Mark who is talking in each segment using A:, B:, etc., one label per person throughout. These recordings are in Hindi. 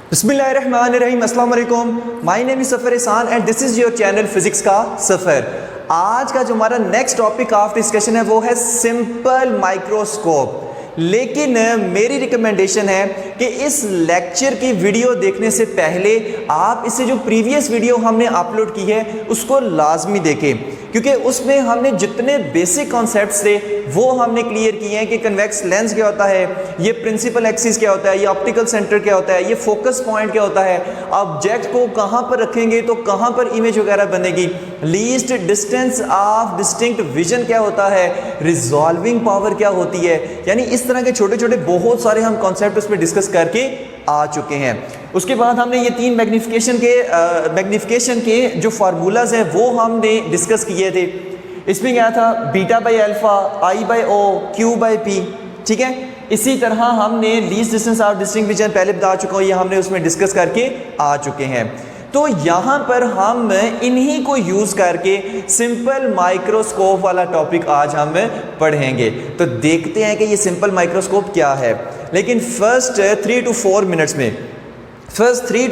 A: बिस्मिल्लाहिर्रहमानिर्रहीम, अस्सलाम वालेकुम। माय नेम इज सफ़र एहसान and this is your channel physics का सफ़र। आज का जो हमारा नेक्स्ट टॉपिक ऑफ डिस्कशन है वो है सिंपल माइक्रोस्कोप। लेकिन मेरी रिकमेंडेशन है कि इस लेक्चर की वीडियो देखने से पहले आप इससे जो प्रीवियस वीडियो हमने अपलोड की है उसको लाजमी देखें, क्योंकि उसमें हमने जितने बेसिक कॉन्सेप्ट्स थे वो हमने क्लियर किए हैं कि कन्वेक्स लेंस क्या होता है, ये प्रिंसिपल एक्सिस क्या होता है, ये ऑप्टिकल सेंटर क्या होता है, ये फोकस पॉइंट क्या होता है, ऑब्जेक्ट को कहाँ पर रखेंगे तो कहाँ पर इमेज वगैरह बनेगी, least distance of distinct vision क्या होता है, रिजॉल्विंग पावर क्या होती है। यानी इस तरह के छोटे छोटे बहुत सारे हम कॉन्सेप्ट उस पर डिस्कस करके आ चुके हैं। उसके बाद हमने ये तीन मैग्निफिकेशन के जो फार्मूलाज हैं वो हमने डिस्कस किए थे। इसमें क्या था, beta by alpha, I by O, Q by P. ठीक है, इसी तरह हमने least distance of distinct vision पहले बता चुका हूँ, ये हमने उसमें डिस्कस करके आ चुके हैं। तो यहाँ पर हम इन्हीं को यूज़ करके सिंपल माइक्रोस्कोप वाला टॉपिक आज हम पढ़ेंगे। तो देखते हैं कि ये सिंपल माइक्रोस्कोप क्या है। लेकिन फर्स्ट 3 to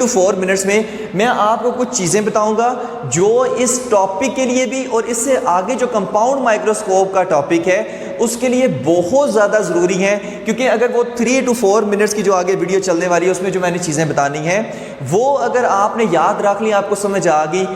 A: 4 मिनट्स में मैं आपको कुछ चीज़ें बताऊंगा जो इस टॉपिक के लिए भी और इससे आगे जो कंपाउंड माइक्रोस्कोप का टॉपिक है उसके लिए बहुत ज़्यादा ज़रूरी है, क्योंकि अगर वो 3 to 4 मिनट्स की जो आगे वीडियो चलने वाली है उसमें जो मैंने चीज़ें बतानी है वो अगर आपने याद रख ली, आपको समझ आ गई,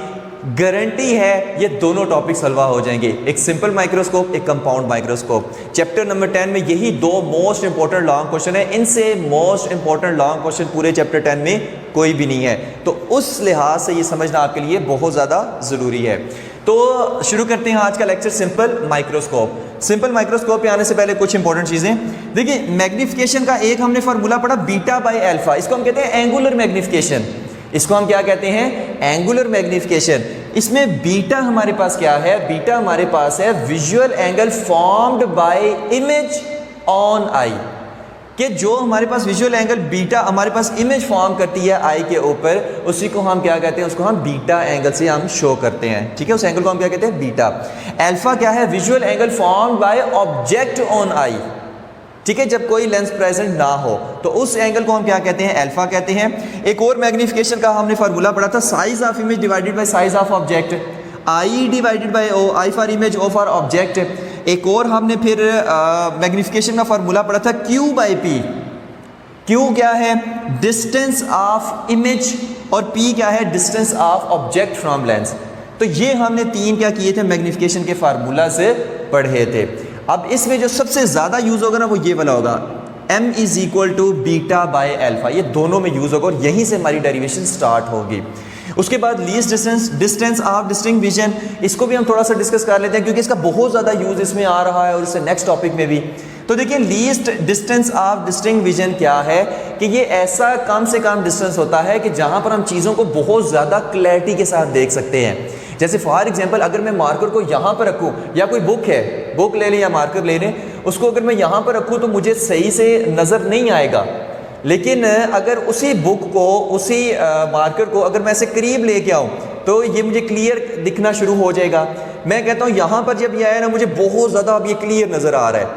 A: गारंटी है ये दोनों टॉपिक सलवा हो जाएंगे, एक सिंपल माइक्रोस्कोप, एक कंपाउंड माइक्रोस्कोप। चैप्टर नंबर 10 में यही दो मोस्ट इंपॉर्टेंट लॉन्ग क्वेश्चन है, इनसे मोस्ट इंपॉर्टेंट लॉन्ग क्वेश्चन पूरे चैप्टर 10 में कोई भी नहीं है। तो उस लिहाज से ये समझना आपके लिए बहुत ज़्यादा ज़रूरी है। तो शुरू करते हैं आज का lecture simple microscope. Simple microscope पे आने से पहले कुछ इंपॉर्टेंट चीज़ें देखिए। मैग्निफिकेशन का एक हमने फार्मूला पढ़ा, बीटा बाई अल्फा। इसको हम कहते हैं एंगुलर मैग्निफिकेशन। इसको हम क्या कहते हैं, एंगुलर मैग्निफिकेशन। इसमें बीटा हमारे पास क्या है, बीटा हमारे पास है visual angle formed by image on I. कि जो हमारे पास विजुअल एंगल बीटा हमारे पास इमेज फॉर्म करती है आई के ऊपर, उसी को हम क्या कहते हैं, उसको हम बीटा एंगल से हम शो करते हैं। ठीक है, उस एंगल को हम क्या कहते हैं, बीटा। अल्फा क्या है, visual angle formed by object on I. ठीक है, जब कोई लेंस प्रेजेंट ना हो तो उस एंगल को हम क्या कहते हैं, अल्फा कहते हैं। एक और मैग्निफिकेशन का हमने फार्मूला पढ़ा था, size of image divided by size of object, I divided by O, I for image, O for object. एक और हमने फिर मैग्निफिकेशन का फार्मूला पढ़ा था क्यू बाई पी। क्यू क्या है, डिस्टेंस ऑफ इमेज, और पी क्या है, distance of object from lens. तो ये हमने तीन क्या किए थे, मैग्निफिकेशन के फार्मूला से पढ़े थे। अब इसमें जो सबसे ज़्यादा यूज़ होगा ना वो ये वाला होगा, m is equal to beta by alpha. ये दोनों में यूज़ होगा और यहीं से हमारी डेरिवेशन स्टार्ट होगी। उसके बाद least distance of distinct vision, इसको भी हम थोड़ा सा डिस्कस कर लेते हैं क्योंकि इसका बहुत ज़्यादा यूज़ इसमें आ रहा है और इससे नेक्स्ट टॉपिक में भी। तो देखिए, least distance of distinct vision क्या है कि ये ऐसा कम से कम डिस्टेंस होता है कि जहाँ पर हम चीज़ों को बहुत ज़्यादा क्लैरिटी के साथ देख सकते हैं। जैसे फॉर एग्जांपल, अगर मैं मार्कर को यहाँ पर रखूँ, या कोई बुक है, बुक ले लें या मार्कर ले लें, उसको अगर मैं यहाँ पर रखूँ तो मुझे सही से नज़र नहीं आएगा। लेकिन अगर उसी बुक को, उसी मार्कर को अगर मैं ऐसे करीब लेके आऊँ तो ये मुझे क्लियर दिखना शुरू हो जाएगा। मैं कहता हूँ यहाँ पर जब ये आया ना, मुझे बहुत ज़्यादा अब ये क्लियर नज़र आ रहा है।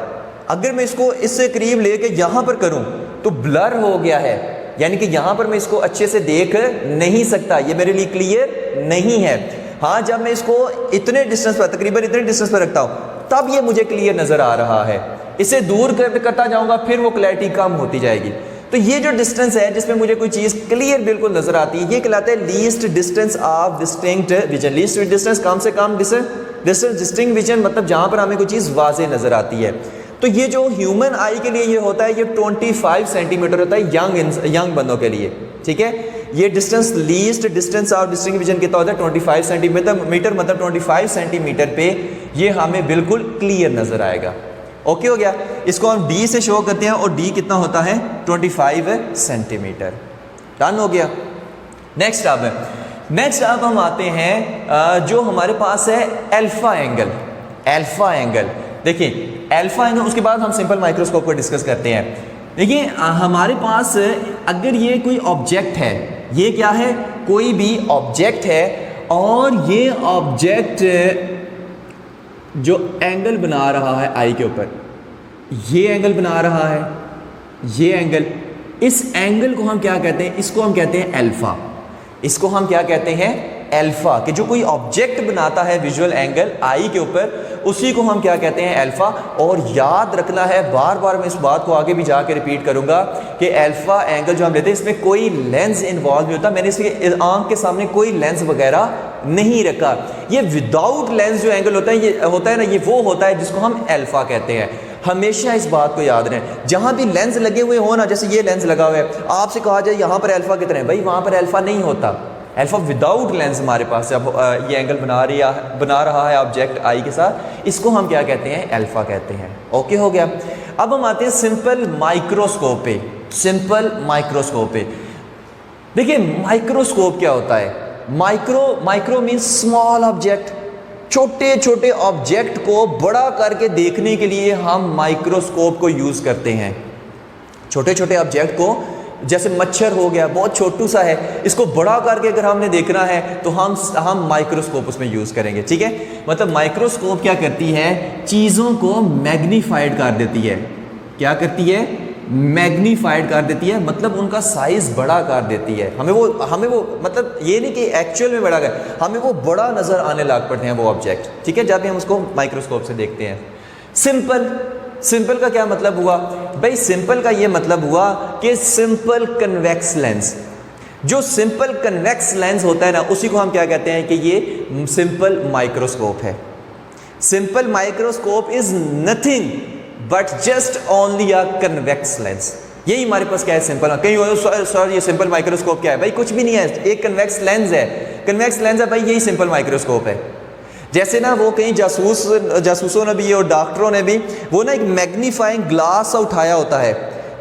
A: अगर मैं इसको इससे करीब लेके यहाँ पर करूँ तो ब्लर हो गया है, यानी कि यहाँ पर मैं इसको अच्छे से देख नहीं सकता, ये मेरे लिए क्लियर नहीं है। हाँ, जब मैं इसको इतने डिस्टेंस पर, तकरीबन इतने डिस्टेंस पर रखता हूँ तब ये मुझे क्लियर नज़र आ रहा है। इसे दूर करता जाऊँगा फिर वो क्लैरिटी कम होती जाएगी। तो ये जो डिस्टेंस है जिसमें मुझे कोई चीज़ क्लियर बिल्कुल नज़र आती है, ये कहलाता है least distance of distinct vision. Least distance, कम से कम डिस्टेंस डिस्टिंक्ट विजन, मतलब जहाँ पर हमें कोई चीज़ वाज़े नज़र आती है। तो ये जो ह्यूमन आई के लिए ये होता है, ये 25 सेंटीमीटर होता है यंग बंदों के लिए। ठीक है, ये distance, least distance of distinct vision कितना होता है, 25 सेंटीमीटर, मतलब 25 सेंटीमीटर पे ये हमें बिल्कुल क्लियर नज़र आएगा। ओके हो गया। इसको हम d से शो करते हैं और d कितना होता है, 25 सेंटीमीटर। डन हो गया। नेक्स्ट अब हम आते हैं जो हमारे पास है अल्फा एंगल। अल्फा एंगल देखिए, अल्फा एंगल, उसके बाद हम सिंपल माइक्रोस्कोप को डिस्कस करते हैं। देखिए, हमारे पास अगर ये कोई ऑब्जेक्ट है, ये क्या है, कोई भी ऑब्जेक्ट है, और ये ऑब्जेक्ट जो एंगल बना रहा है आई के ऊपर, ये एंगल बना रहा है, ये एंगल, इस एंगल को हम क्या कहते हैं, इसको हम कहते हैं अल्फा। इसको हम क्या कहते हैं, अल्फा। कि जो कोई ऑब्जेक्ट बनाता है विजुअल एंगल आई के ऊपर, उसी को हम क्या कहते हैं, अल्फा। और याद रखना है, बार बार मैं इस बात को आगे भी जाके रिपीट करूंगा कि अल्फा एंगल जो हम लेते हैं इसमें कोई लेंस इन्वॉल्व नहीं होता। मैंने इसके आंख के सामने कोई लेंस वगैरह नहीं रखा। ये विदाउट लेंस जो एंगल होता है, ये होता है ना, ये वो होता है जिसको हम अल्फा कहते हैं। हमेशा इस बात को याद रखें, जहां भी लेंस लगे हुए हो ना, जैसे ये लेंस लगा हुआ है, आपसे कहा जाए यहां पर अल्फा कितना है, भाई वहां पर अल्फा नहीं होता। अल्फा विदाउट लेंस हमारे पास अब ये एंगल बना रहा है ऑब्जेक्ट आई के साथ, इसको हम क्या कहते हैं, अल्फा कहते हैं। ओके हो गया। अब हम आते हैं सिंपल माइक्रोस्कोप पे। सिंपल माइक्रोस्कोप पे देखिए, माइक्रोस्कोप क्या होता है। Micro means small object. छोटे छोटे ऑब्जेक्ट को बड़ा करके देखने के लिए हम माइक्रोस्कोप को यूज करते हैं। छोटे छोटे ऑब्जेक्ट को, जैसे मच्छर हो गया, बहुत छोटू सा है, इसको बड़ा करके अगर हमने देखना है तो हम माइक्रोस्कोप उसमें यूज करेंगे। ठीक है, मतलब माइक्रोस्कोप क्या करती है, चीजों को मैग्नीफाइड कर देती है। क्या करती है, मैग्नीफाइड कर देती है, मतलब उनका साइज बड़ा कर देती है। हमें वो मतलब ये नहीं कि एक्चुअल में बड़ा कर, हमें वो बड़ा नजर आने लग पड़ते हैं वो ऑब्जेक्ट। ठीक है, जब भी हम उसको माइक्रोस्कोप से देखते हैं। सिंपल का क्या मतलब हुआ भाई, सिंपल का ये मतलब हुआ कि सिंपल कन्वेक्स लेंस। जो सिंपल कन्वेक्स लेंस होता है ना, उसी को हम क्या कहते हैं कि ये सिंपल माइक्रोस्कोप है। Simple microscope is nothing but just only a convex lens. यही हमारे पास क्या है, सिंपल। कहीं सर ये सिंपल माइक्रोस्कोप क्या है, भाई कुछ भी नहीं है, एक कन्वेक्स लेंस है। कन्वेक्स लेंस है भाई, यही सिंपल माइक्रोस्कोप है। जैसे ना वो कहीं जासूसों ने भी और डॉक्टरों ने भी वो ना एक मैग्नीफाइंग ग्लास उठाया होता है,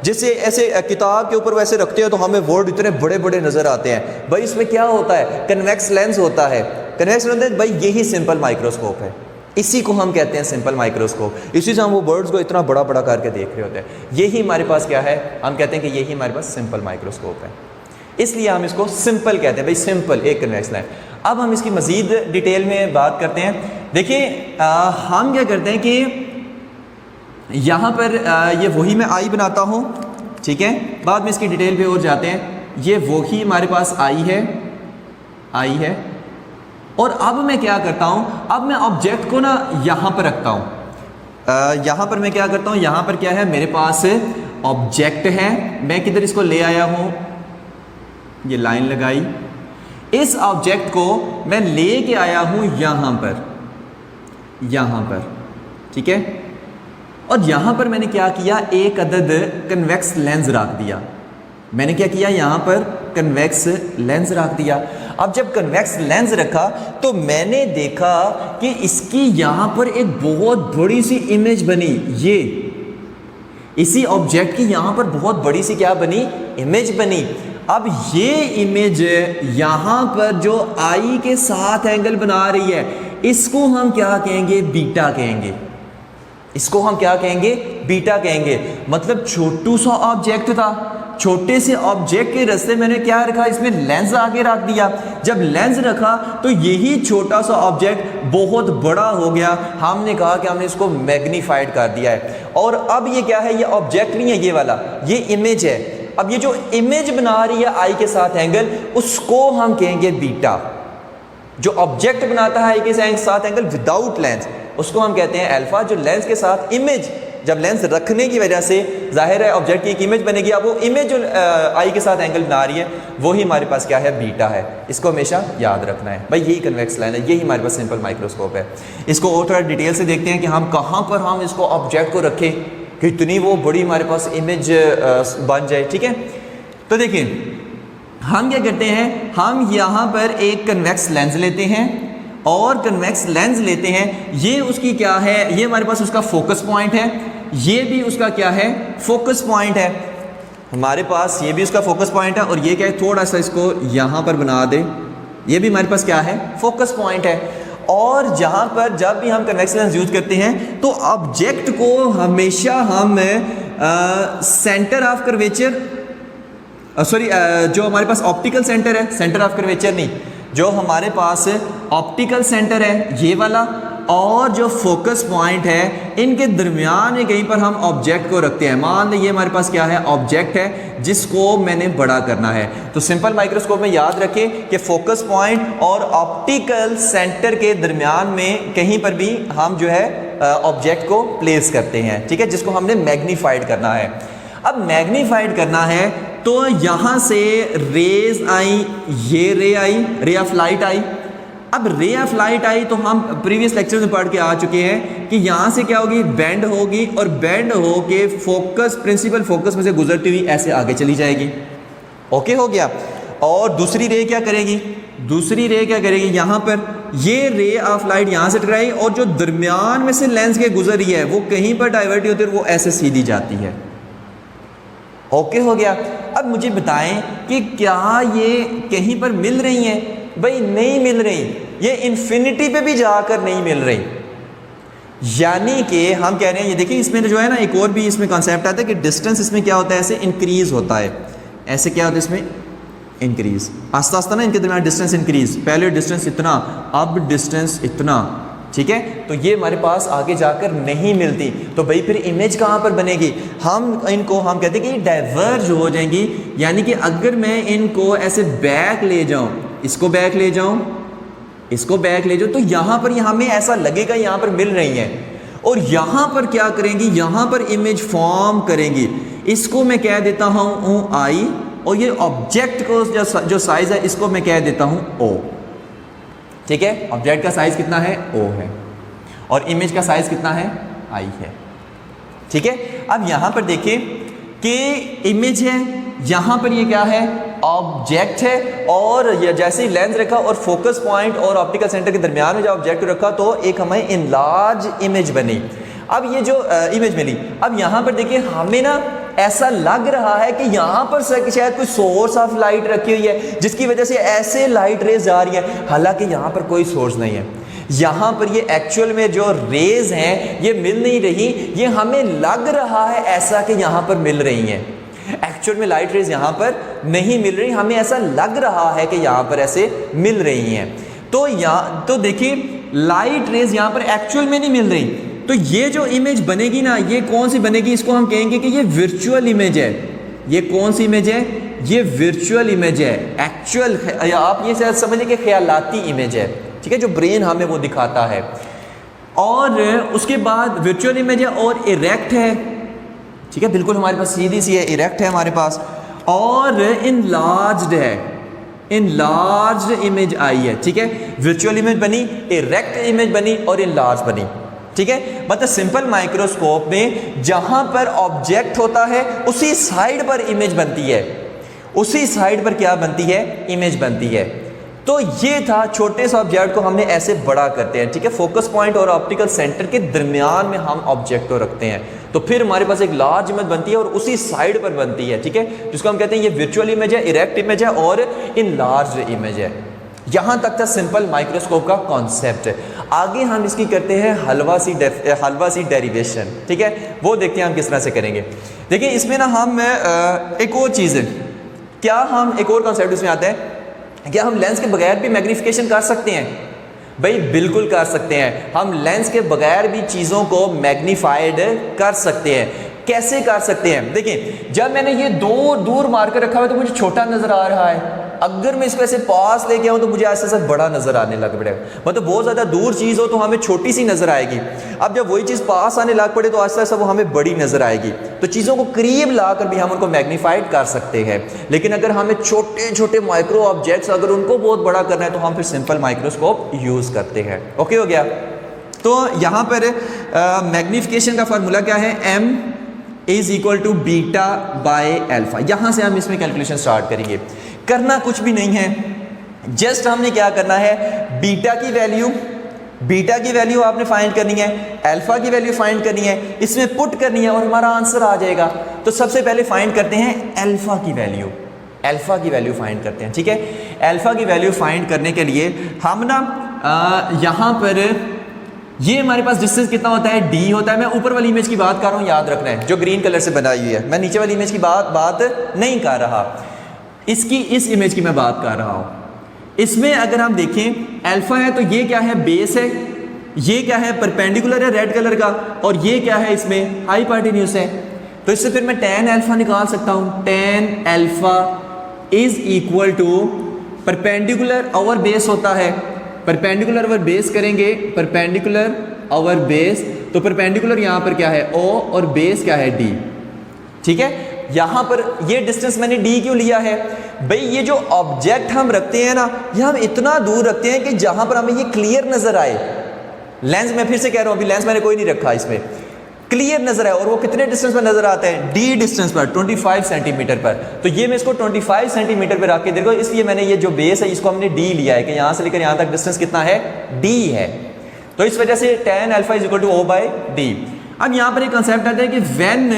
A: जिससे ऐसे किताब के ऊपर वैसे रखते हो तो हमें वर्ड इतने बड़े बड़े नजर आते हैं। भाई इसमें क्या होता है, कन्वेक्स लेंस होता है। कन्वेक्स लेंस भाई यही सिंपल माइक्रोस्कोप है। इसी को हम कहते हैं सिंपल माइक्रोस्कोप। इसी से हम वो बर्ड्स को इतना बड़ा बड़ा करके देख रहे होते हैं। यही हमारे पास क्या है, हम कहते हैं कि यही हमारे पास सिंपल माइक्रोस्कोप है, इसलिए हम इसको सिंपल कहते हैं। भाई सिंपल एक कन्वेक्स लेंस। अब हम इसकी मज़ीद डिटेल में बात करते हैं। देखिए हम क्या करते हैं कि यहाँ पर ये वही मैं आई बनाता हूँ, ठीक है, बाद में इसकी डिटेल पे और जाते हैं। ये वही हमारे पास आई है और अब मैं क्या करता हूँ, अब मैं ऑब्जेक्ट को ना यहाँ पर रखता हूँ। यहाँ पर मैं क्या करता हूँ, यहाँ पर क्या है, मेरे पास ऑब्जेक्ट है। मैं किधर इसको ले आया हूँ, ये लाइन लगाई, इस ऑब्जेक्ट को मैं लेके आया हूं यहां पर, ठीक है। और यहां पर मैंने क्या किया, एक अदद कन्वेक्स लेंस रख दिया। मैंने क्या किया, यहां पर कन्वेक्स लेंस रख दिया। अब जब कन्वेक्स लेंस रखा तो मैंने देखा कि इसकी यहां पर एक बहुत बड़ी सी इमेज बनी। ये इसी ऑब्जेक्ट की यहां पर बहुत बड़ी सी क्या बनी, इमेज बनी। अब ये इमेज यहां पर जो आई के साथ एंगल बना रही है, इसको हम क्या कहेंगे, बीटा कहेंगे। इसको हम क्या कहेंगे, बीटा कहेंगे। मतलब छोटू सा ऑब्जेक्ट था, छोटे से ऑब्जेक्ट के रास्ते मैंने क्या रखा, इसमें लेंस आगे रख दिया। जब लेंस रखा तो यही छोटा सा ऑब्जेक्ट बहुत बड़ा हो गया। हमने कहा कि हमने इसको मैग्नीफाइड कर दिया है। और अब ये क्या है, ये ऑब्जेक्ट नहीं है ये वाला, ये इमेज है। अब ये जो इमेज बना रही है आई के साथ एंगल, उसको हम कहेंगे बीटा। जो ऑब्जेक्ट बनाता है आई के साथ एंगल विदाउट लेंस, उसको हम कहते हैं अल्फा। जो लेंस के साथ इमेज, जब लेंस रखने की वजह से जाहिर है ऑब्जेक्ट की एक इमेज बनेगी, अब वो इमेज जो आई के साथ एंगल बना रही है वही हमारे पास क्या है, बीटा है। इसको हमेशा याद रखना है भाई, यही कन्वेक्स लाइन है, यही हमारे पास सिंपल माइक्रोस्कोप है। इसको और थोड़ा डिटेल से देखते हैं कि हम कहाँ पर हम इसको ऑब्जेक्ट को रखें कि इतनी वो बड़ी हमारे पास इमेज बन जाए। ठीक है, तो देखिए हम क्या करते हैं, हम यहाँ पर एक कन्वेक्स लेंस लेते हैं और कन्वेक्स लेंस लेते हैं। ये उसकी क्या है, ये हमारे पास उसका फोकस पॉइंट है, ये भी उसका क्या है, फोकस पॉइंट है हमारे पास। ये भी उसका फोकस पॉइंट है और ये क्या है, थोड़ा सा इसको यहाँ पर बना दे, ये भी हमारे पास क्या है, फोकस पॉइंट है। और जहाँ पर जब भी हम कन्वेक्स लेंस यूज करते हैं तो ऑब्जेक्ट को हमेशा हम सेंटर ऑफ कर्वेचर, सॉरी जो हमारे पास ऑप्टिकल सेंटर है, सेंटर ऑफ कर्वेचर नहीं, जो हमारे पास ऑप्टिकल सेंटर है ये वाला, और जो फोकस पॉइंट है इनके दरमियान में कहीं पर हम ऑब्जेक्ट को रखते हैं। मान लें ये हमारे पास क्या है, ऑब्जेक्ट है जिसको मैंने बड़ा करना है। तो सिंपल माइक्रोस्कोप में याद रखें कि फोकस पॉइंट और ऑप्टिकल सेंटर के दरमियान में कहीं पर भी हम जो है ऑब्जेक्ट को प्लेस करते हैं, ठीक है, जिसको हमने मैग्नीफाइड करना है। अब मैग्नीफाइड करना है तो यहां से रेज आई, ये रे आई, रे ऑफ लाइट आई। अब रे ऑफ लाइट आई तो हम प्रीवियस लेक्चर में पढ़ के आ चुके हैं कि यहां से क्या होगी, बेंड होगी और बेंड होके फोकस, प्रिंसिपल फोकस में से गुजरती हुई ऐसे आगे चली जाएगी। ओके हो गया। और दूसरी रे क्या करेगी, दूसरी रे क्या करेगी, यहां पर ये रे ऑफ लाइट यहां से टकराई और जो दरमियान में से लेंस के गुजर रही है वो कहीं पर डाइवर्ट होती है, वो ऐसे सीधी जाती है। ओके हो गया। अब मुझे बताएं कि क्या ये कहीं पर मिल रही हैं? भाई नहीं मिल रही, ये इन्फिनिटी पे भी जाकर नहीं मिल रही। यानी कि हम कह रहे हैं, ये देखिए इसमें जो है ना एक और भी इसमें कॉन्सेप्ट आता है कि डिस्टेंस इसमें क्या होता है, ऐसे इंक्रीज होता है। ऐसे क्या होता है इसमें, इंक्रीज, आस्ता आस्ता ना इनके दरमियान डिस्टेंस इंक्रीज, पहले डिस्टेंस इतना, अब डिस्टेंस इतना, ठीक है। तो ये हमारे पास आगे जाकर नहीं मिलती, तो भाई फिर इमेज कहाँ पर बनेगी? हम इनको हम कहते हैं कि डाइवर्ज हो जाएंगी। यानी कि अगर मैं इनको ऐसे बैक ले जाऊं, इसको बैक ले जाऊं, इसको बैक ले जाऊं, तो यहाँ पर हमें ऐसा लगेगा यहाँ पर मिल रही है। और यहाँ पर क्या करेंगी, यहाँ पर इमेज फॉर्म करेंगी। इसको मैं कह देता हूँ आई, और ये ऑब्जेक्ट को जो साइज है इसको मैं कह देता हूँ ओ, ठीक है। ऑब्जेक्ट का साइज कितना है, ओ है, और इमेज का साइज कितना है, आई है, ठीक है। अब यहां पर देखिए कि इमेज है, यहां पर ये क्या है, ऑब्जेक्ट है, और जैसे ही लेंस रखा और फोकस पॉइंट और ऑप्टिकल सेंटर के दरमियान में जो ऑब्जेक्ट रखा तो एक हमें इनलार्ज इमेज बनी। अब ये जो इमेज मिली, अब यहां पर देखिए हमें ना ऐसा लग रहा है कि यहाँ पर शायद कोई सोर्स ऑफ लाइट रखी हुई है जिसकी वजह से ऐसे लाइट रेज आ रही है, हालांकि यहाँ पर कोई सोर्स नहीं है। यहाँ पर ये एक्चुअल में जो रेज हैं ये मिल नहीं रही, ये हमें लग रहा है ऐसा कि यहाँ पर मिल रही हैं। एक्चुअल में लाइट रेज यहाँ पर नहीं मिल रही, हमें ऐसा लग रहा है कि यहाँ पर ऐसे मिल रही हैं। तो यहाँ तो देखिए लाइट रेज यहाँ पर एक्चुअल में नहीं मिल रही, तो ये जो इमेज बनेगी ना, ये कौन सी बनेगी, इसको हम कहेंगे कि ये वर्चुअल इमेज है। ये कौन सी इमेज है, ये वर्चुअल इमेज है। एक्चुअल आप ये शायद समझिए कि ख्यालाती इमेज है, ठीक है, जो ब्रेन हमें वो दिखाता है। और उसके बाद वर्चुअल इमेज है और इरेक्ट है, ठीक है, बिल्कुल हमारे पास सीधी सी है, इरेक्ट है हमारे पास, और इनलार्ज्ड है, इनलार्ज्ड इमेज आई है, ठीक है। वर्चुअल इमेज बनी, इरेक्ट इमेज बनी और इनलार्ज बनी, ठीक है। मतलब सिंपल माइक्रोस्कोप में जहां पर ऑब्जेक्ट होता है उसी साइड पर इमेज बनती है, उसी साइड पर क्या बनती है, इमेज बनती है। तो ये था, छोटे से ऑब्जेक्ट को हमने ऐसे बड़ा करते हैं, ठीक है। फोकस पॉइंट और ऑप्टिकल सेंटर के दरमियान में हम ऑब्जेक्ट को रखते हैं, तो फिर हमारे पास एक लार्ज इमेज बनती है और उसी साइड पर बनती है, ठीक है, जिसको हम कहते हैं ये वर्चुअल इमेज है, इरेक्ट इमेज है और इनलार्ज्ड इमेज है। यहां तक था सिंपल माइक्रोस्कोप का कॉन्सेप्ट। आगे हम इसकी करते हैं हलवा सी डेरिवेशन, ठीक है, वो देखते हैं हम किस तरह से करेंगे। देखिए इसमें ना हम एक और चीज़ है, क्या हम एक और कॉन्सेप्ट इसमें आता है, क्या हम लेंस के बगैर भी मैग्नीफिकेशन कर सकते हैं? भाई बिल्कुल कर सकते हैं, हम लेंस के बगैर भी चीज़ों को मैग्नीफाइड कर सकते हैं। कैसे कर सकते हैं? देखिए जब मैंने ये दूर मार कर रखा हुआ तो मुझे छोटा नजर आ रहा है, अगर मैं इसको ऐसे पास लेके आऊँ तो मुझे ऐसे ऐसा बड़ा नजर आने लग पड़ेगा। मतलब बहुत ज़्यादा दूर चीज़ हो तो हमें छोटी सी नजर आएगी, अब जब वही चीज़ पास आने लग पड़े तो आस्ता आस्ता वो हमें बड़ी नजर आएगी। तो चीज़ों को करीब ला कर भी हम उनको मैग्नीफाइड कर सकते हैं, लेकिन अगर हमें छोटे छोटे माइक्रो ऑब्जेक्ट्स अगर उनको बहुत बड़ा करना है तो हम फिर सिंपल माइक्रोस्कोप यूज़ करते हैं। ओके हो गया। तो यहाँ पर मैग्नीफिकेशन का फार्मूला क्या है, m is equal to beta by alpha. यहाँ से हम इसमें कैलकुलेशन स्टार्ट करेंगे। करना कुछ भी नहीं है, जस्ट हमने क्या करना है, बीटा की वैल्यू आपने फाइंड करनी है, अल्फा की वैल्यू फाइंड करनी है, इसमें पुट करनी है और हमारा आंसर आ जाएगा। तो सबसे पहले फाइंड करते हैं अल्फा की वैल्यू फाइंड करते हैं, ठीक है। अल्फा की वैल्यू फाइंड करने के लिए हम ना यहाँ पर ये हमारे पास डिस्टेंस कितना होता है, d होता है। मैं ऊपर वाली इमेज की बात कर रहा हूँ, याद रखना है, जो ग्रीन कलर से बनाई हुई है। मैं नीचे वाली इमेज की बात नहीं कर रहा, इस इमेज की मैं बात कर रहा हूँ। इसमें अगर हम देखें अल्फा है तो ये क्या है, बेस है, ये क्या है, परपेंडिकुलर है रेड कलर का, और ये क्या है, इसमें हाइपोटेन्यूज है। तो इससे फिर मैं tan अल्फा निकाल सकता हूँ। tan alpha is equal to perpendicular over base होता है, परपेंडिकुलर ओवर बेस करेंगे, परपेंडिकुलर ओवर बेस, तो परपेंडिकुलर यहाँ पर क्या है O और बेस क्या है D। ठीक है, यहाँ पर ये डिस्टेंस मैंने D क्यों लिया है भाई, ये जो ऑब्जेक्ट हम रखते हैं ना, ये हम इतना दूर रखते हैं कि जहां पर हमें ये क्लियर नजर आए। लेंस मैं फिर से कह रहा हूं, अभी लेंस मैंने कोई नहीं रखा, इसमें क्लियर नजर आए, और वो कितने डिस्टेंस पर नजर आता है, D डिस्टेंस पर, 25 सेंटीमीटर पर। तो ये मैं इसको 25 सेंटीमीटर पर रख के देखो, इसलिए मैंने ये जो बेस है इसको हमने D लिया है कि यहां से लेकर यहां तक डिस्टेंस कितना है, D है। तो इस वजह से tan alpha is equal to O by D। अब यहां पर एक कंसेप्ट आता है कि when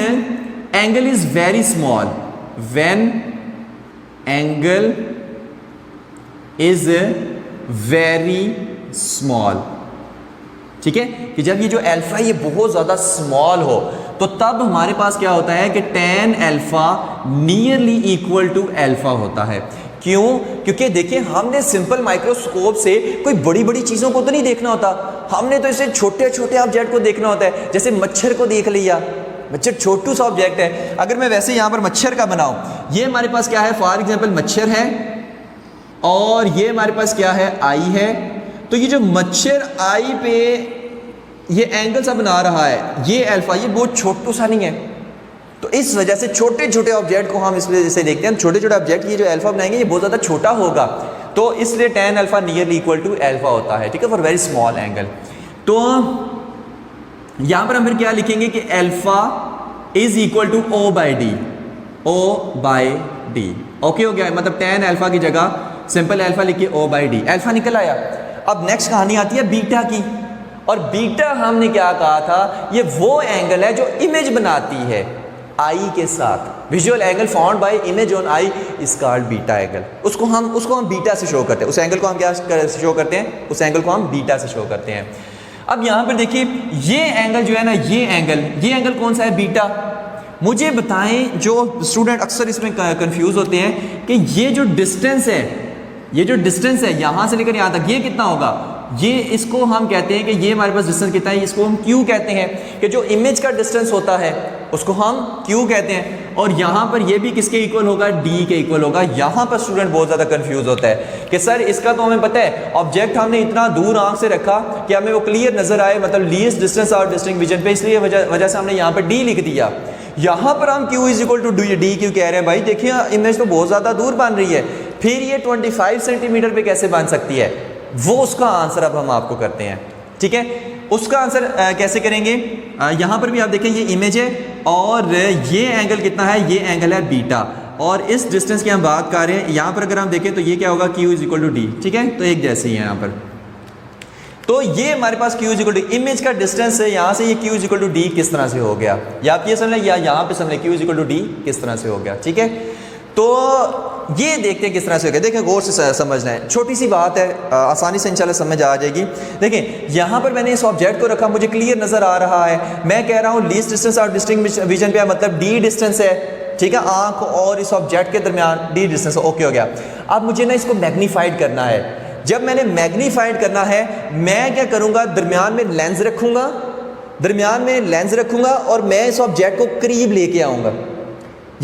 A: angle is very small, when angle is very small, ठीक है, कि जब ये जो अल्फा ये बहुत ज़्यादा स्मॉल हो तो तब हमारे पास क्या होता है कि tan alpha nearly equal to alpha होता है। क्यों? क्योंकि देखिए हमने सिंपल माइक्रोस्कोप से कोई बड़ी बड़ी चीज़ों को तो नहीं देखना होता, हमने तो इसे छोटे छोटे ऑब्जेक्ट को देखना होता है। जैसे मच्छर को देख लिया, मच्छर छोटू सा ऑब्जेक्ट है, अगर मैं वैसे यहाँ पर मच्छर का बनाऊं, ये हमारे पास क्या है, फॉर एग्जांपल मच्छर है, और ये हमारे पास क्या है, आई है। तो ये जो मच्छर आई पे ये एंगल सा बना रहा है, ये अल्फा, ये बहुत छोटू सा नहीं है। तो इस वजह से छोटे छोटे ऑब्जेक्ट को हम इस वजह से देखते हैं, छोटे छोटे ऑब्जेक्ट ये जो अल्फा बनाएंगे ये बहुत ज़्यादा छोटा होगा, तो इसलिए tan alpha nearly equal to alpha होता है। ठीक है, फॉर वेरी स्मॉल एंगल। तो यहां पर हम फिर क्या लिखेंगे कि alpha is equal to O by D, O by D. Okay हो गया, मतलब tan अल्फा की जगह सिंपल अल्फा लिखिए O बाई डी, अल्फा निकल आया। अब नेक्स्ट कहानी आती है बीटा की, और बीटा हमने क्या कहा था, ये वो एंगल है जो इमेज बनाती है आई के साथ, visual angle found by image on I is called beta angle. उसको हम बीटा से शो करते हैं, उस एंगल को हम क्या शो करते हैं, उस एंगल को हम बीटा से शो करते हैं। अब यहाँ पर देखिए ये एंगल जो है ना, ये एंगल कौन सा है, बीटा। मुझे बताएं, जो स्टूडेंट अक्सर इसमें कंफ्यूज होते हैं कि ये जो डिस्टेंस है यहाँ से लेकर यहाँ तक, ये कितना होगा, ये इसको हम कहते हैं कि ये हमारे पास डिस्टेंस कितना है, इसको हम क्यू कहते हैं, कि जो इमेज का डिस्टेंस होता है उसको हम क्यू कहते हैं। और यहाँ पर ये भी किसके इक्वल होगा, डी के इक्वल होगा। यहाँ पर स्टूडेंट बहुत ज़्यादा कंफ्यूज होता है कि सर इसका तो हमें पता है, ऑब्जेक्ट हमने इतना दूर आंख से रखा कि हमें वो क्लियर नजर आए, मतलब लीस्ट डिस्टेंस और डिस्टिंक्ट विजन पे, इसलिए वजह से हमने यहाँ पर डी लिख दिया। यहाँ पर हम Q is equal to D क्यों कह रहे हैं भाई, देखिए इमेज तो बहुत ज़्यादा दूर बन रही है, फिर ये 25 सेंटीमीटर पे कैसे बन सकती है, वो उसका आंसर अब हम आपको करते हैं। ठीक है, उसका आंसर कैसे करेंगे, यहाँ पर भी आप देखें ये इमेज है, और ये एंगल कितना है, ये एंगल है बीटा, और इस डिस्टेंस की हम बात कर रहे हैं। यहाँ पर अगर हम देखें तो ये क्या होगा, Q is equal to D. ठीक है, तो एक जैसे ही है यहाँ पर, तो ये हमारे पास Q is equal to image का डिस्टेंस है, यहाँ से ये Q is equal to D किस तरह से हो गया, या आप ये समझ लें या यहाँ पे समझ लें Q is equal to D किस तरह से हो गया। ठीक है, तो ये देखते हैं किस तरह से हो गया। देखें गौर से समझना है, छोटी सी बात है, आसानी से इंशाल्लाह समझ आ जाएगी। देखें यहाँ पर मैंने इस ऑब्जेक्ट को रखा, मुझे क्लियर नजर आ रहा है, मैं कह रहा हूँ लीस्ट डिस्टेंस और डिस्टिंक्ट विजन पे, मतलब डी डिस्टेंस है। ठीक है, आंख और इस ऑब्जेक्ट के दरमियान डी डिस्टेंस, ओके हो गया। अब मुझे ना इसको मैग्नीफाइड करना है। जब मैंने मैग्नीफाइड करना है, मैं क्या करूँगा, दरमियान में लेंस रखूँगा, और मैं इस ऑब्जेक्ट को करीब लेके आऊँगा,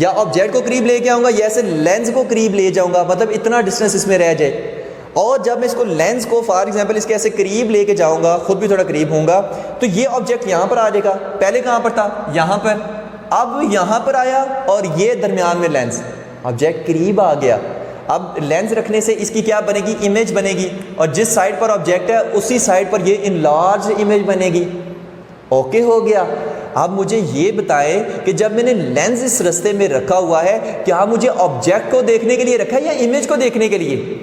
A: या ऑब्जेक्ट को करीब लेके आऊँगा, या ऐसे लेंस को करीब ले जाऊँगा, मतलब इतना डिस्टेंस इसमें रह जाए। और जब मैं इसको लेंस को फॉर एग्जांपल इसके ऐसे करीब लेके जाऊँगा, खुद भी थोड़ा करीब होऊंगा, तो ये ऑब्जेक्ट यहाँ पर आ जाएगा। पहले कहाँ पर था, यहाँ पर, अब यहाँ पर आया, और ये दरमियान में लेंस, ऑब्जेक्ट करीब आ गया। अब लेंस रखने से इसकी क्या बनेगी, इमेज बनेगी, और जिस साइड पर ऑब्जेक्ट है उसी साइड पर ये इनलार्ज इमेज बनेगी। ओके हो गया। अब मुझे ये बताएं कि जब मैंने लेंस इस रास्ते में रखा हुआ है, क्या मुझे ऑब्जेक्ट को देखने के लिए रखा है या इमेज को देखने के लिए?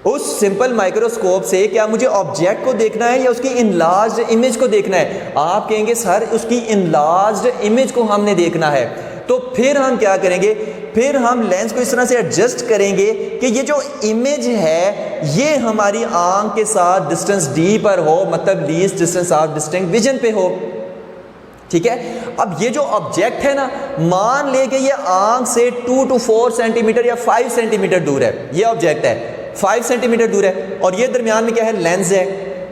A: उस सिंपल माइक्रोस्कोप से क्या मुझे ऑब्जेक्ट को देखना है या उसकी इनलार्ज्ड इमेज को देखना है? आप कहेंगे सर उसकी इनलार्ज्ड इमेज को हमने देखना है। तो फिर हम क्या करेंगे, फिर हम लेंस को इस तरह से एडजस्ट करेंगे कि ये जो इमेज है ये हमारी आंख के साथ डिस्टेंस डी पर हो, मतलब least distance of distinct vision पे हो। ठीक है, अब ये जो ऑब्जेक्ट है ना, मान ले कि ये आंख से 2 to 4 सेंटीमीटर या 5 सेंटीमीटर दूर है, ये ऑब्जेक्ट है 5 सेंटीमीटर दूर है, और ये दरमियान में क्या है, लेंस है।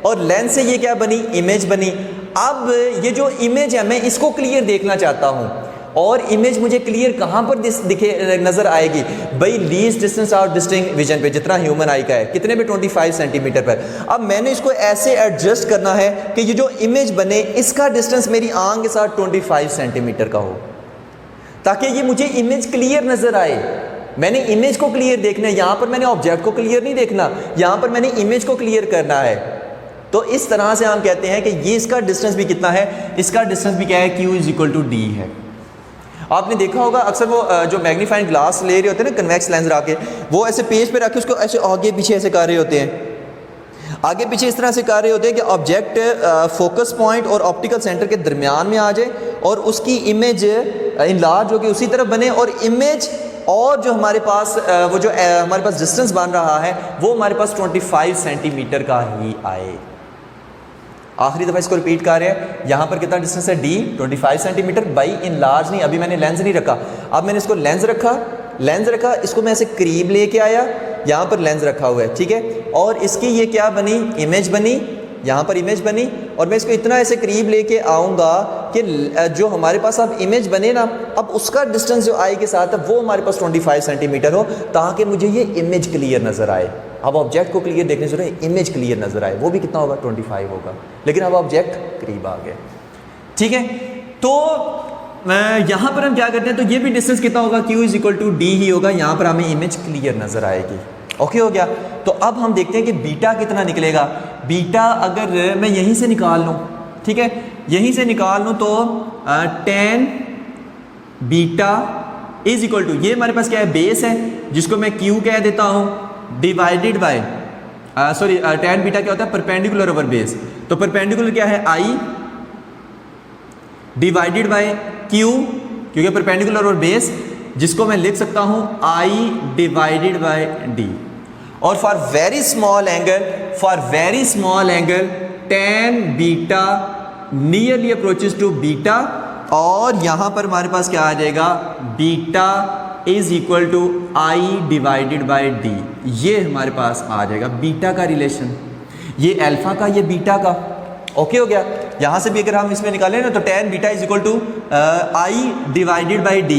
A: और लेंस से ये क्या बनी, इमेज बनी। अब ये जो इमेज है मैं इसको क्लियर देखना चाहता हूँ, और इमेज मुझे क्लियर कहाँ पर दिखे नज़र आएगी भाई, least distance out distinct vision पे, जितना ह्यूमन आई का है, कितने पे, 25 सेंटीमीटर पर। अब मैंने इसको ऐसे एडजस्ट करना है कि ये जो इमेज बने इसका डिस्टेंस मेरी आंख के साथ 25 सेंटीमीटर का हो, ताकि ये मुझे इमेज क्लियर नज़र आए। मैंने इमेज को क्लियर देखना है, यहाँ पर मैंने ऑब्जेक्ट को क्लियर नहीं देखना, यहाँ पर मैंने इमेज को क्लियर करना है। तो इस तरह से हम कहते हैं कि ये इसका डिस्टेंस भी कितना है, इसका डिस्टेंस भी क्या है, Q = D है। आपने देखा होगा अक्सर वो जो मैग्नीफाइंग ग्लास ले रहे होते हैं ना, कन्वेक्स लेंस रख के, वो ऐसे पेज पे रख के उसको ऐसे आगे पीछे ऐसे कर रहे होते हैं, आगे पीछे इस तरह से कर रहे होते हैं कि ऑब्जेक्ट फोकस पॉइंट और ऑप्टिकल सेंटर के दरमियान में आ जाए और उसकी इमेज इनलार्ज होकर उसी तरफ बने, और इमेज और जो हमारे पास वो जो हमारे पास डिस्टेंस बन रहा है वो हमारे पास 25 सेंटीमीटर का ही आए। आखिरी दफ़ा इसको रिपीट कर रहे हैं, यहाँ पर कितना डिस्टेंस है, D 25 सेंटीमीटर बाई इनलार्ज नहीं, अभी मैंने लेंस नहीं रखा, अब मैंने इसको लेंस रखा, इसको मैं ऐसे करीब लेके आया, यहाँ पर लेंस रखा हुआ है, ठीक है, और इसकी ये क्या बनी, इमेज बनी, यहाँ पर इमेज बनी, और मैं इसको इतना ऐसे करीब लेके आऊँगा कि जो हमारे पास अब इमेज बने ना, अब उसका डिस्टेंस जो आई के साथ है वो हमारे पास 25 सेंटीमीटर हो, ताकि मुझे ये इमेज क्लियर नज़र आए। अब ऑब्जेक्ट को क्लियर देखने से रहे, इमेज क्लियर नज़र आए, वो भी कितना होगा, 25 होगा, लेकिन अब ऑब्जेक्ट करीब आ गया, ठीक है। तो यहाँ पर हम क्या करते हैं, तो ये भी डिस्टेंस कितना होगा, Q = D ही होगा, यहाँ पर हमें इमेज क्लियर नज़र आएगी। ओके हो गया। तो अब हम देखते हैं कि बीटा कितना निकलेगा। बीटा अगर मैं यहीं से निकाल लूँ, ठीक है, यहीं से निकाल लूँ तो tan बीटा = ये हमारे पास क्या है, बेस है, जिसको मैं Q कह देता हूँ, डिवाइडेड बाय tan बीटा क्या होता है, परपेंडिकुलर ओवर बेस, तो परपेंडिकुलर क्या है, I डिवाइडेड बाय Q, क्योंकि परपेंडिकुलर ओवर बेस, जिसको मैं लिख सकता हूँ I डिवाइडेड बाय D। और for very small angle tan beta nearly approaches to beta, और यहाँ पर हमारे पास क्या आ जाएगा, beta = I divided by D, ये हमारे पास आ जाएगा बीटा का रिलेशन, ये अल्फा का, ये बीटा का। ओके हो गया। यहाँ से भी अगर हम इसमें निकालें ना, तो tan beta = I divided by D,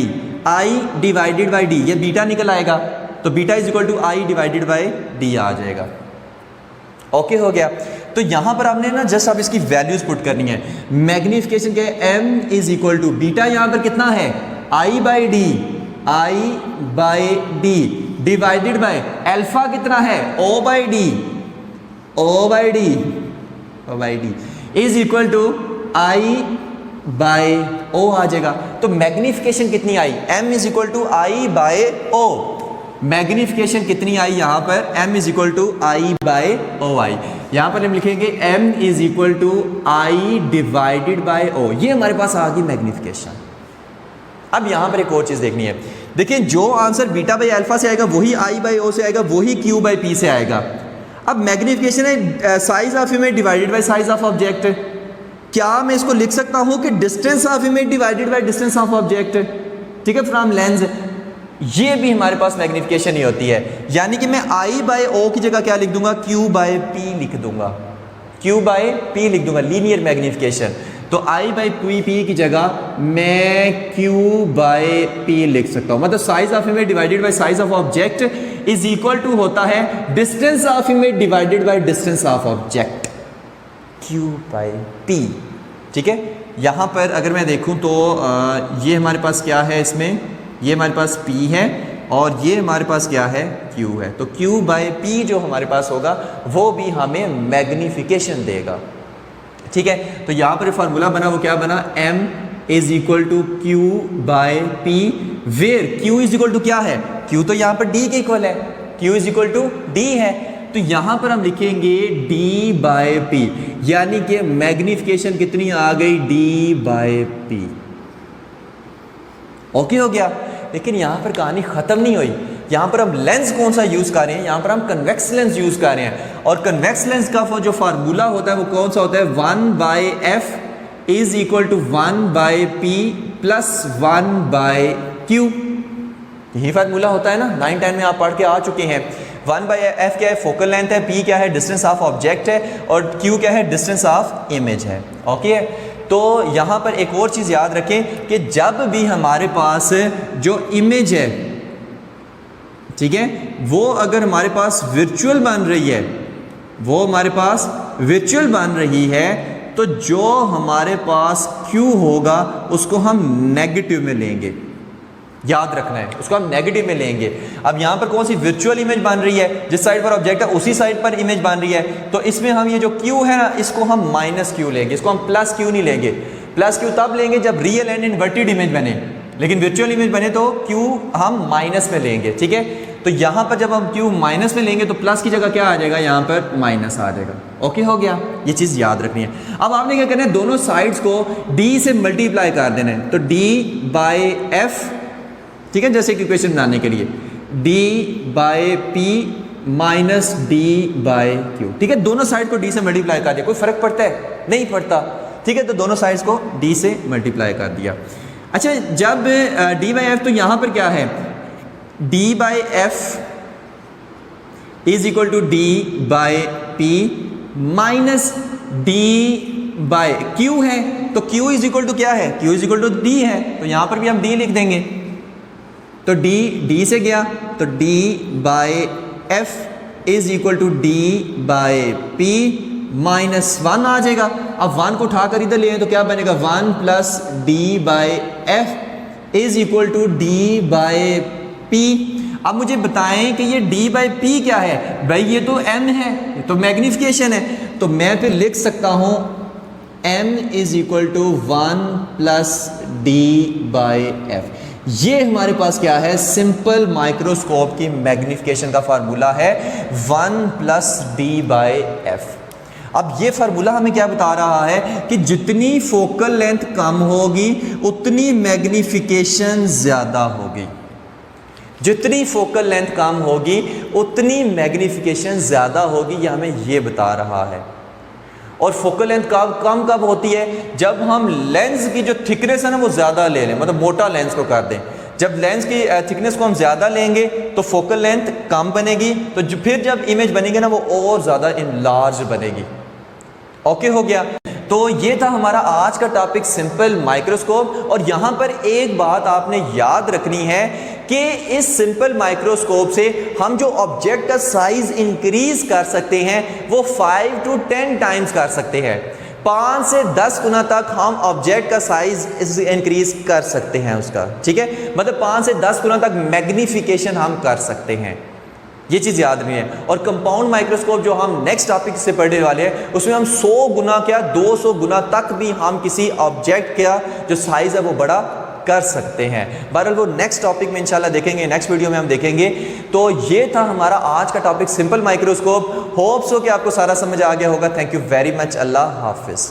A: I divided by D, ये बीटा निकल आएगा, तो beta = I divided by D आ जाएगा। ओके हो गया। तो यहाँ पर आपने ना जस्ट अब इसकी वैल्यूज पुट करनी है। मैग्निफिकेशन के M = बीटा यहाँ पर कितना है, I by D divided by alpha कितना है, O by D = I by O आ जाएगा। तो मैग्निफिकेशन कितनी आई, M = I by O, magnification कितनी आई यहाँ पर, M = I बाय O आई। यहाँ पर हम लिखेंगे M = I divided by O, ये हमारे पास आ गई मैग्निफिकेशन। अब यहाँ पर एक और चीज़ देखनी है, देखिए जो आंसर बीटा बाई अल्फा से आएगा वही I बाई O से आएगा, वही Q बाई P से आएगा। अब मैग्निफिकेशन है size of image divided by size of object, क्या मैं इसको लिख सकता हूँ कि distance of image divided by distance of object, ठीक है, फ्रॉम लेंस, ये भी हमारे पास मैग्निफिकेशन ही होती है। यानी कि मैं I बाय O की जगह क्या लिख दूंगा, Q बाय P लिख दूंगा, Q बाय P लिख दूंगा, लीनियर मैग्निफिकेशन। तो I बाई P की जगह मैं Q बाय P लिख सकता हूँ, मतलब size of image divided by size of object is equal to होता है distance of image divided by distance of object, Q by P, ठीक है। यहाँ पर अगर मैं देखूँ तो ये हमारे पास क्या है, इसमें ये हमारे पास P है और ये हमारे पास क्या है, Q है। तो Q बाय P जो हमारे पास होगा वो भी हमें मैग्निफिकेशन देगा, ठीक है। तो यहाँ पर फार्मूला बना, वो क्या बना, M = Q by P, where Q = क्या है, Q तो यहाँ पर D के इक्वल है, Q = D है। तो यहाँ पर हम लिखेंगे D बाय P, यानी कि मैग्निफिकेशन कितनी आ गई, D बाय P। ओके हो गया। लेकिन यहाँ पर कहानी ख़त्म नहीं हुई, यहाँ पर हम लेंस कौन सा यूज़ कर रहे हैं, यहाँ पर हम कन्वेक्स लेंस यूज़ कर रहे हैं। और कन्वेक्स लेंस का जो फार्मूला होता है वो कौन सा होता है, 1/f = 1/p + 1/q, यही फार्मूला होता है ना, 9-10 में आप पढ़ के आ चुके हैं। 1/f क्या है, फोकल लेंथ है, p क्या है, डिस्टेंस ऑफ ऑब्जेक्ट है, और q क्या है, डिस्टेंस ऑफ इमेज है। ओके, तो यहाँ पर एक और चीज़ याद रखें कि जब भी हमारे पास जो इमेज है, ठीक है, वो अगर हमारे पास वर्चुअल बन रही है, वो हमारे पास वर्चुअल बन रही है, तो जो हमारे पास Q होगा उसको हम नेगेटिव में लेंगे, याद रखना है, उसको हम नेगेटिव में लेंगे। अब यहाँ पर कौन सी वर्चुअल इमेज बन रही है, जिस साइड पर ऑब्जेक्ट है उसी साइड पर इमेज बन रही है, तो इसमें हम ये जो Q है ना, इसको हम -Q लेंगे, इसको हम +Q नहीं लेंगे। +Q तब लेंगे जब रियल एंड इन्वर्टेड इमेज बने, लेकिन वर्चुअल इमेज बने तो Q हम माइनस में लेंगे, ठीक है। तो यहाँ पर जब हम Q माइनस में लेंगे तो प्लस की जगह क्या आ जाएगा, यहाँ पर माइनस आ जाएगा। ओके हो गया, ये चीज़ याद रखनी है। अब आपने क्या करना है, दोनों साइड्स को D से मल्टीप्लाई कर देना है, तो D/f, ठीक है, जैसे कि इक्वेशन बनाने के लिए D/P माइनस D/Q, ठीक है, दोनों साइड को D से मल्टीप्लाई कर दिया, कोई फर्क पड़ता है, नहीं पड़ता, ठीक है, तो दोनों साइड्स को D से मल्टीप्लाई कर दिया। अच्छा, जब D/f, तो यहाँ पर क्या है, D/f is equal to D/P minus D/Q है, तो Q इज इक्वल टू क्या है, Q is equal to D है, तो यहाँ पर भी हम D लिख देंगे, तो D से गया, तो D/f is equal to D/P -1 आ जाएगा। अब 1 को उठाकर इधर ले तो क्या बनेगा, 1 + D/f is equal to D/P। अब मुझे बताएं कि ये D/P क्या है, भाई ये तो m है, ये तो मैग्निफिकेशन है, तो मैं फिर लिख सकता हूं m is equal to 1 + D/f। ये हमारे पास क्या है, सिंपल माइक्रोस्कोप की मैग्निफिकेशन का फार्मूला है 1 + D/f। अब ये फार्मूला हमें क्या बता रहा है कि जितनी फोकल लेंथ कम होगी उतनी मैग्निफिकेशन ज़्यादा होगी, जितनी फोकल लेंथ कम होगी उतनी मैग्निफिकेशन ज़्यादा होगी, ये हमें ये बता रहा है। और फोकल लेंथ कम कब होती है, जब हम लेंस की जो थिकनेस है ना वो ज़्यादा ले लें, मतलब मोटा लेंस को कर दें। जब लेंस की थिकनेस को हम ज़्यादा लेंगे तो फोकल लेंथ कम बनेगी, तो फिर जब इमेज बनेगी ना वो और ज़्यादा इनलार्ज बनेगी। ओके हो गया, तो ये था हमारा आज का टॉपिक सिंपल माइक्रोस्कोप। और यहाँ पर एक बात आपने याद रखनी है कि इस सिंपल माइक्रोस्कोप से हम जो ऑब्जेक्ट का साइज इंक्रीज कर सकते हैं वो 5 to 10 टाइम्स कर सकते हैं, 5 से 10 गुना तक हम ऑब्जेक्ट का साइज इंक्रीज कर सकते हैं उसका, ठीक है, मतलब 5 से 10 गुना तक मैग्निफिकेशन हम कर सकते हैं, ये चीज़ याद नहीं है। और कंपाउंड माइक्रोस्कोप जो हम नेक्स्ट टॉपिक से पढ़ने वाले हैं उसमें हम 100 गुना क्या 200 गुना तक भी हम किसी ऑब्जेक्ट का जो साइज है वो बड़ा कर सकते हैं। बहरहाल वो नेक्स्ट टॉपिक में इंशाल्लाह देखेंगे, नेक्स्ट वीडियो में हम देखेंगे। तो ये था हमारा आज का topic simple microscope. Hope so कि आपको सारा समझ आ गया होगा। Thank you very much. Allah हाफिज़।